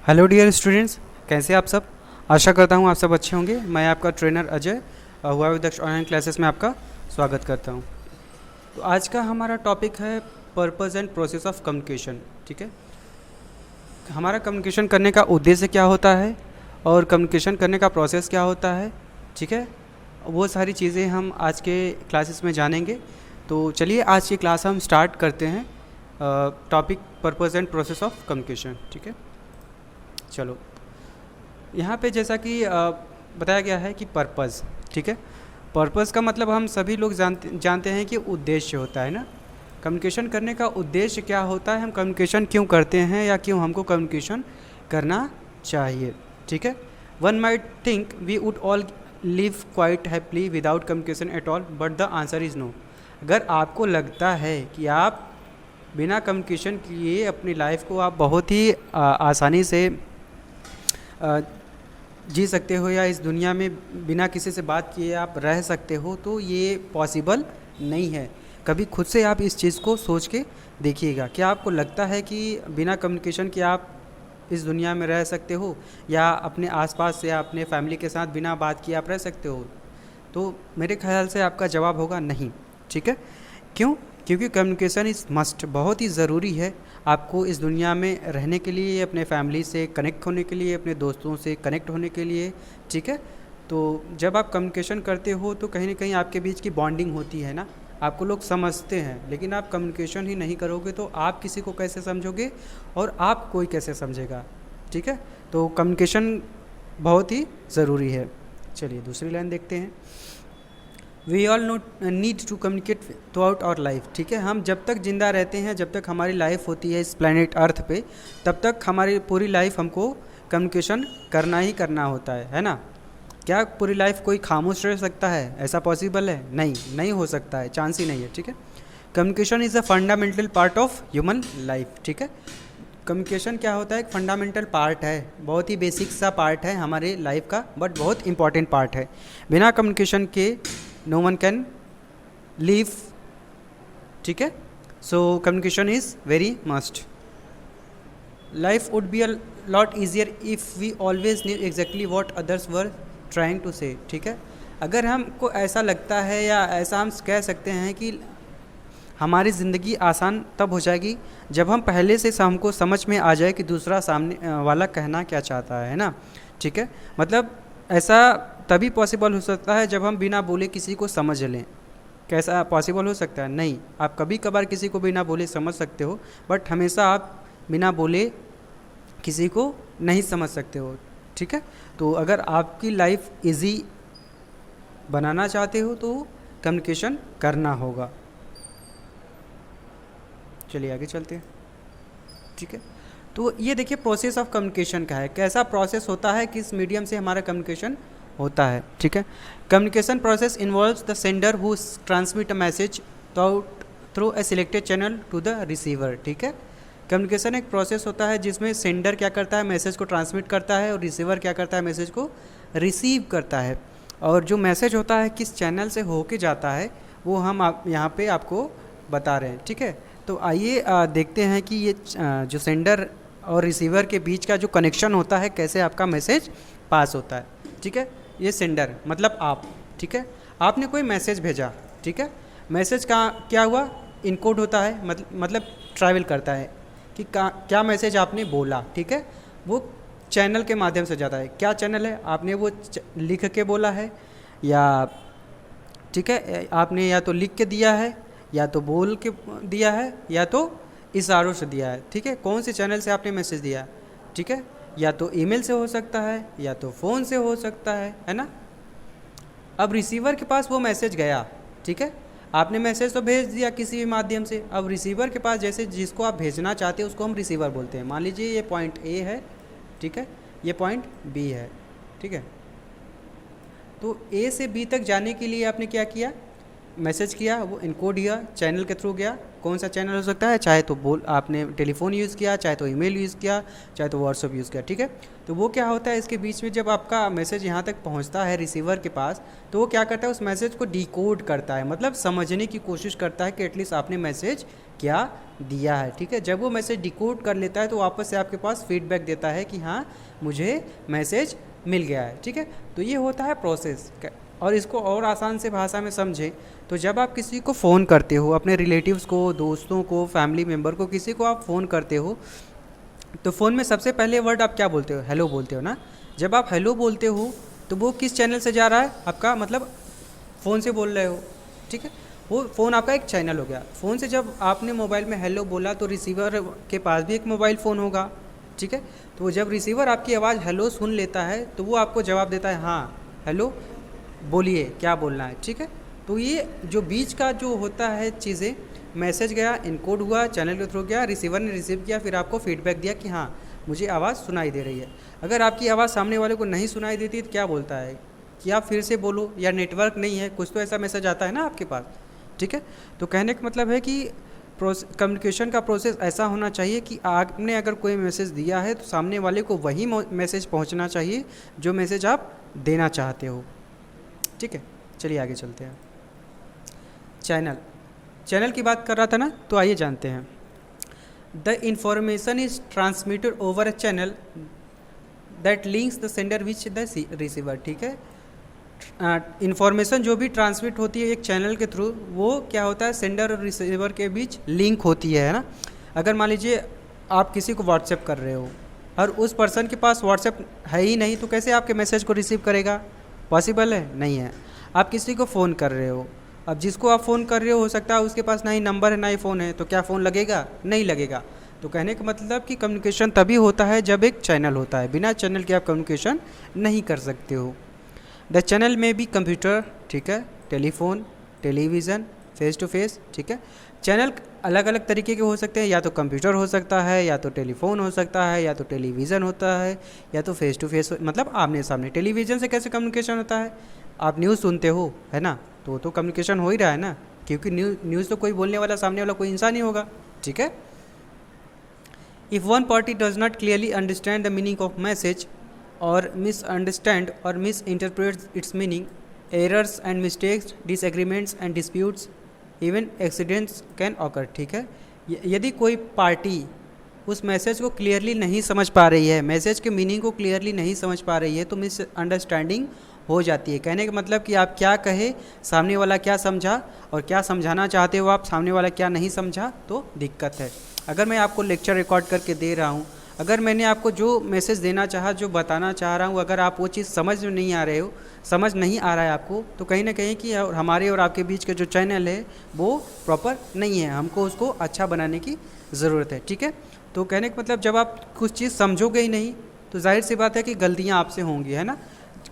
Hello dear students, कैसे आप सब। आशा करता हूँ आप सब अच्छे होंगे। मैं आपका ट्रेनर अजय हुआ विदक्ष ऑनलाइन क्लासेस में आपका स्वागत करता हूँ। तो आज का हमारा टॉपिक है purpose and process of communication. ठीक है, हमारा कम्युनिकेशन करने का उद्देश्य क्या होता है और कम्युनिकेशन करने का प्रोसेस क्या होता है। ठीक है, वो सारी चीज़ें हम आज के क्लासेस में जानेंगे। तो चलिए आज की क्लास हम स्टार्ट करते हैं। Topic purpose and process of communication. ठीक है, चलो यहाँ पे जैसा कि बताया गया है कि पर्पस। ठीक है, पर्पस का मतलब हम सभी लोग जानते हैं कि उद्देश्य होता है ना। कम्युनिकेशन करने का उद्देश्य क्या होता है, हम कम्युनिकेशन क्यों करते हैं या क्यों हमको कम्युनिकेशन करना चाहिए। ठीक है, one might think we would all live quite happily without communication at all, but the answer is no. अगर आपको लगता है कि आप बिना कम्युनिकेशन किए अपनी लाइफ को आप बहुत ही आसानी से जी सकते हो या इस दुनिया में बिना किसी से बात किए आप रह सकते हो, तो ये पॉसिबल नहीं है। कभी खुद से आप इस चीज़ को सोच के देखिएगा। क्या आपको लगता है कि बिना कम्युनिकेशन के आप इस दुनिया में रह सकते हो, या अपने आसपास या अपने फैमिली के साथ बिना बात किए आप रह सकते हो? तो मेरे ख्याल से आपका जवाब होगा नहीं। ठीक है, क्यों? क्योंकि कम्युनिकेशन इज़ मस्ट, बहुत ही ज़रूरी है आपको इस दुनिया में रहने के लिए, अपने फैमिली से कनेक्ट होने के लिए, अपने दोस्तों से कनेक्ट होने के लिए। ठीक है, तो जब आप कम्युनिकेशन करते हो तो कहीं ना कहीं आपके बीच की बॉन्डिंग होती है ना, आपको लोग समझते हैं। लेकिन आप कम्युनिकेशन ही नहीं करोगे तो आप किसी को कैसे समझोगे और आप कोई कैसे समझेगा। ठीक है, तो कम्युनिकेशन बहुत ही ज़रूरी है। चलिए दूसरी लाइन देखते हैं। We all need to communicate throughout our life. ठीक है, हम जब तक ज़िंदा रहते हैं, जब तक हमारी लाइफ होती है इस प्लैनेट अर्थ पे, तब तक हमारी पूरी लाइफ हमको कम्युनिकेशन करना ही करना होता है ना। क्या पूरी लाइफ कोई खामोश रह सकता है? ऐसा पॉसिबल है? नहीं, नहीं हो सकता है, चांस ही नहीं है। ठीक है, communication is a fundamental part of human life. ठीक है, कम्युनिकेशन क्या होता है? एक फंडामेंटल पार्ट है, बहुत ही बेसिक सा पार्ट है हमारे लाइफ का, बट बहुत इंपॉर्टेंट पार्ट है। बिना कम्युनिकेशन के नो वन कैन लिव। ठीक है, so communication is very must. Life would be a lot easier if we always knew exactly what others were trying to say. ठीक है, अगर हमको ऐसा लगता है या ऐसा हम कह सकते हैं कि हमारी ज़िंदगी आसान तब हो जाएगी जब हम पहले से हमको समझ में आ जाए कि दूसरा सामने वाला कहना क्या चाहता है ना। ठीक है, मतलब ऐसा तभी पॉसिबल हो सकता है जब हम बिना बोले किसी को समझ लें। कैसा पॉसिबल हो सकता है? नहीं। आप कभी कभार किसी को बिना बोले समझ सकते हो, बट हमेशा आप बिना बोले किसी को नहीं समझ सकते हो। ठीक है, तो अगर आपकी लाइफ इजी बनाना चाहते हो तो कम्युनिकेशन करना होगा। चलिए आगे चलते हैं। ठीक है, तो ये देखिए प्रोसेस ऑफ कम्युनिकेशन का है, कैसा प्रोसेस होता है, किस मीडियम से हमारा कम्युनिकेशन होता है। ठीक है, communication process involves the sender who transmit a message through a selected channel to the receiver. ठीक है, कम्युनिकेशन एक प्रोसेस होता है जिसमें सेंडर क्या करता है, मैसेज को ट्रांसमिट करता है, और रिसीवर क्या करता है, मैसेज को रिसीव करता है। और जो मैसेज होता है किस चैनल से होके जाता है वो हम यहाँ पे आपको बता रहे हैं। ठीक है, तो आइए देखते हैं कि ये जो सेंडर और रिसीवर के बीच का जो कनेक्शन होता है, कैसे आपका मैसेज पास होता है। ठीक है, ये सेंडर मतलब आप। ठीक है, आपने कोई मैसेज भेजा। ठीक है, मैसेज का क्या हुआ, इनकोड होता है, मतलब ट्रैवल करता है कि क्या मैसेज आपने बोला। ठीक है, वो चैनल के माध्यम से जाता है। क्या चैनल है? आपने वो लिख के बोला है, या ठीक है आपने या तो लिख के दिया है, या तो बोल के दिया है, या तो इशारों से दिया है। ठीक है, कौन से चैनल से आपने मैसेज दिया? ठीक है, या तो ईमेल से हो सकता है, या तो फ़ोन से हो सकता है ना। अब रिसीवर के पास वो मैसेज गया। ठीक है, आपने मैसेज तो भेज दिया किसी भी माध्यम से। अब रिसीवर के पास जैसे जिसको आप भेजना चाहते हैं उसको हम रिसीवर बोलते हैं। मान लीजिए ये पॉइंट ए है, ठीक है, ये पॉइंट बी है। ठीक है, तो ए से बी तक जाने के लिए आपने क्या किया, मैसेज किया वो इनकोड किया, चैनल के थ्रू गया। कौन सा चैनल हो सकता है, चाहे तो बोल आपने टेलीफोन यूज़ किया, चाहे तो ईमेल यूज़ किया, चाहे तो व्हाट्सअप यूज़ किया, ठीक है। तो वो क्या होता है, इसके बीच में जब आपका मैसेज यहाँ तक पहुँचता है रिसीवर के पास, तो वो क्या करता है, उस मैसेज को डिकोड करता है, मतलब समझने की कोशिश करता है कि एटलीस्ट आपने मैसेज क्या दिया है, ठीक है। जब वो मैसेज डिकोड कर लेता है तो वापस से आपके पास फीडबैक देता है कि हाँ मुझे मैसेज मिल गया है, ठीक है। तो ये होता है प्रोसेस। और इसको और आसान से भाषा में समझें तो जब आप किसी को फ़ोन करते हो, अपने रिलेटिव्स को, दोस्तों को, फैमिली मेम्बर को, किसी को आप फ़ोन करते हो, तो फ़ोन में सबसे पहले वर्ड आप क्या बोलते हो, हेलो बोलते हो ना। जब आप हेलो बोलते हो तो वो किस चैनल से जा रहा है, आपका मतलब फ़ोन से बोल रहे हो, ठीक है। वो फ़ोन आपका एक चैनल हो गया। फ़ोन से जब आपने मोबाइल में हेलो बोला तो रिसीवर के पास भी एक मोबाइल फ़ोन होगा, ठीक है। तो जब रिसीवर आपकी आवाज़ हेलो सुन लेता है तो वो आपको जवाब देता है हाँ हेलो बोलिए क्या बोलना है, ठीक है। तो ये जो बीच का जो होता है चीज़ें, मैसेज गया, इनकोड हुआ, चैनल के थ्रू गया, रिसीवर ने रिसीव किया, फिर आपको फीडबैक दिया कि हाँ मुझे आवाज़ सुनाई दे रही है। अगर आपकी आवाज़ सामने वाले को नहीं सुनाई देती तो क्या बोलता है कि आप फिर से बोलो, या नेटवर्क नहीं है, कुछ तो ऐसा मैसेज आता है ना आपके पास, ठीक है। तो कहने का मतलब है कि कम्युनिकेशन का प्रोसेस ऐसा होना चाहिए कि आपने अगर कोई मैसेज दिया है तो सामने वाले को वही मैसेज पहुंचना चाहिए जो मैसेज आप देना चाहते हो, ठीक है। चलिए आगे चलते हैं। चैनल की बात कर रहा था ना, तो आइए जानते हैं। The information is transmitted over a channel that links the sender which the receiver, ठीक है। इन्फॉर्मेशन जो भी ट्रांसमिट होती है एक चैनल के थ्रू, वो क्या होता है, सेंडर और रिसीवर के बीच लिंक होती है ना। अगर मान लीजिए आप किसी को व्हाट्सएप कर रहे हो और उस पर्सन के पास व्हाट्सएप है ही नहीं, तो कैसे आपके मैसेज को रिसीव करेगा, पॉसिबल है, नहीं है। आप किसी को फ़ोन कर रहे हो, अब जिसको आप फ़ोन कर रहे हो सकता है उसके पास ना ही नंबर है ना ही फ़ोन है, तो क्या फ़ोन लगेगा, नहीं लगेगा। तो कहने का मतलब कि कम्युनिकेशन तभी होता है जब एक चैनल होता है, बिना चैनल के आप कम्युनिकेशन नहीं कर सकते हो। द चैनल में भी कंप्यूटर, ठीक है, telephone, television, face to face, ठीक है। चैनल अलग अलग तरीके के हो सकते हैं, या तो कंप्यूटर हो सकता है, या तो टेलीफोन हो सकता है, या तो टेलीविज़न होता है, या तो फेस टू फेस, मतलब आमने सामने। टेलीविज़न से कैसे कम्युनिकेशन होता है, आप न्यूज़ सुनते हो, है ना, तो कम्युनिकेशन हो ही रहा है ना, क्योंकि न्यूज़ तो कोई बोलने वाला सामने वाला कोई इंसान ही होगा, ठीक है। If one party does not clearly understand the meaning of message or misunderstand or misinterpret its meaning, errors and mistakes, disagreements and disputes, even accidents can occur, ठीक है। यदि कोई पार्टी उस मैसेज को क्लियरली नहीं समझ पा रही है, मैसेज के मीनिंग को क्लियरली नहीं समझ पा रही है, तो मिसअंडरस्टैंडिंग हो जाती है। कहने का मतलब कि आप क्या कहे, सामने वाला क्या समझा, और क्या समझाना चाहते हो आप, सामने वाला क्या नहीं समझा, तो दिक्कत है। अगर मैं आपको लेक्चर रिकॉर्ड करके दे रहा हूँ, अगर मैंने आपको जो मैसेज देना चाहा, जो बताना चाह रहा हूँ, अगर आप वो चीज़ समझ नहीं आ रहा है आपको, तो कहीं ना कहीं कि हमारे और आपके बीच का जो चैनल है वो प्रॉपर नहीं है, हमको उसको अच्छा बनाने की ज़रूरत है, ठीक है। तो कहने का मतलब जब आप कुछ चीज़ समझोगे ही नहीं तो जाहिर सी बात है कि गलतियाँ आपसे होंगी, है ना।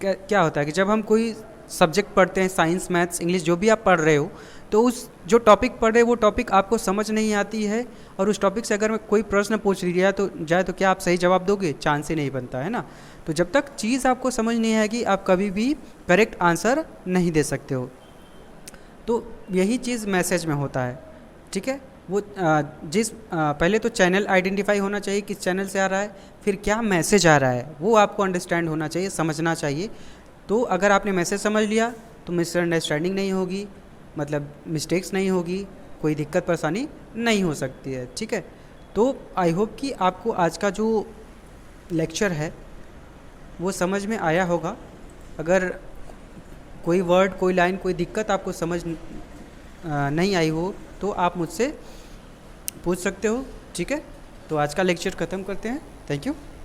क्या होता है कि जब हम कोई सब्जेक्ट पढ़ते हैं, साइंस, मैथ्स, इंग्लिश, जो भी आप पढ़ रहे हो, तो उस जो टॉपिक पढ़ रहे हो वो टॉपिक आपको समझ नहीं आती है, और उस टॉपिक से अगर कोई प्रश्न पूछ लिया तो क्या आप सही जवाब दोगे, चांस ही नहीं बनता है ना। तो जब तक चीज़ आपको समझ नहीं आएगी आप कभी भी करेक्ट आंसर नहीं दे सकते हो। तो यही चीज़ मैसेज में होता है, ठीक है। वो पहले तो चैनल आइडेंटिफाई होना चाहिए, किस चैनल से आ रहा है, फिर क्या मैसेज आ रहा है वो आपको अंडरस्टैंड होना चाहिए, समझना चाहिए। तो अगर आपने मैसेज समझ लिया तो मिसअंडरस्टैंडिंग नहीं होगी, मतलब मिस्टेक्स नहीं होगी, कोई दिक्कत परेशानी नहीं हो सकती है, ठीक है। तो आई होप कि आपको आज का जो लेक्चर है वो समझ में आया होगा। अगर कोई वर्ड, कोई लाइन, कोई दिक्कत आपको समझ नहीं आई हो तो आप मुझसे पूछ सकते हो, ठीक है। तो आज का लेक्चर ख़त्म करते हैं। Thank you.